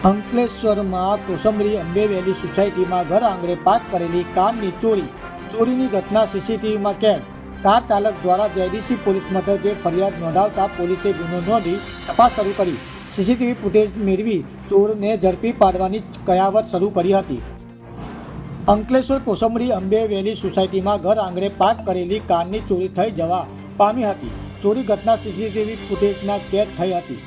અંકલેશ્વરમાં કોસંબરી અંબેવેલી સોસાયટીમાં ઘર આંગણે પાર્ક કરેલી કારની ચોરીની ઘટના સીસીટીવીમાં કેદ. કાર ચાલક દ્વારા જેડીસી પોલીસ મથકે ફરિયાદ નોંધાવતા પોલીસે ગુનો નોંધી તપાસ શરૂ કરી. સીસીટીવી ફૂટેજ મેળવી ચોરને ઝડપી પાડવાની કયાવત શરૂ કરી હતી. અંકલેશ્વર કોસંબરી અંબેવેલી સોસાયટીમાં ઘર આંગણે પાર્ક કરેલી કારની ચોરી થઈ જવા પામી હતી. ચોરી ઘટના સીસીટીવી ફૂટેજમાં કેદ થઈ હતી.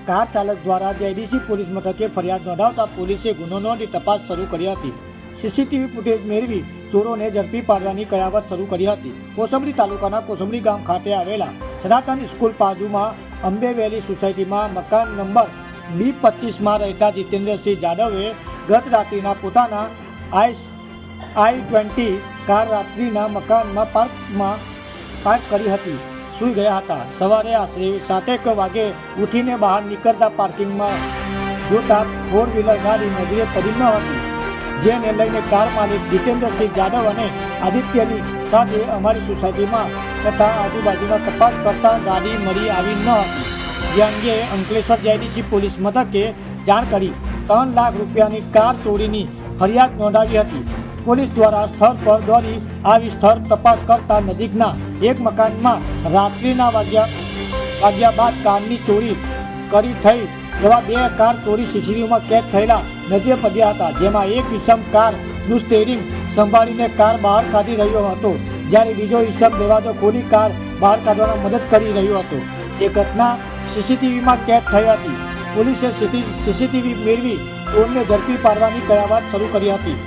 કાર ચાલક દ્વારા જેડીસી પોલીસ મથકે ફરિયાદ નોંધાવતા પોલીસે ગુનો નોંધી તપાસ શરૂ કરી હતી. સીસીટીવી ફૂટેજ મેળવી ચોરોને ઝડપી પાડવાની કયાવત શરૂ કરી હતી. કોસંબરી તાલુકાના કોસંબરી ગામ ખાતે આવેલા સનાતન સ્કૂલ બાજુમાં અંબેવેલી સોસાયટીમાં મકાન નંબર B25માં રહેતા જીતેન્દ્રસિંહ જાદવે ગત રાત્રિના પોતાના i20 કાર રાત્રિના મકાનમાં પાર્ક કરી હતી. સૂઈ ગયા હતા. સવારે આશરે 7 વાગે ઉઠીને બહાર નીકળતા પાર્કિંગમાં જોતા 4વ્હીલર ગાડી નજરે પડી ન હતી, જેને લઈને કાર માલિક જીતેન્દ્રસિંહ જાદવ અને આદિત્યની સાથે અમારી સોસાયટીમાં તથા આજુબાજુમાં તપાસ કરતા ગાડી મળી આવી ન હતી. જે અંગે અંકલેશ્વર જેડીસી પોલીસ મથકે જાણ કરી 3 લાખ રૂપિયાની કાર ચોરીની ફરિયાદ નોંધાવી હતી. પોલીસ દ્વારા સ્થળ પર દોડી આવી સ્થળ તપાસ કરતા નજીકના એક મકાનમાં રાત્રિના વાગ્યા બાદ કારની ચોરી કરી થઈ જવા 2 કાર ચોરી સીસીટીવીમાં કેદ થયેલા નજરે પડ્યા હતા. જેમાં એક ઈસમ કારનું સ્ટેરિંગ સંભાળીને કાર બહાર કાઢી રહ્યો હતો, જ્યારે બીજો ઈસમ દરવાજો ખોલી કાર બહાર કાઢવામાં મદદ કરી રહ્યો હતો. જે ઘટના સીસીટીવીમાં કેદ થઈ હતી. પોલીસે સીસીટીવી મેળવી ચોરને ઝડપી પાડવાની કયાવત શરૂ કરી હતી.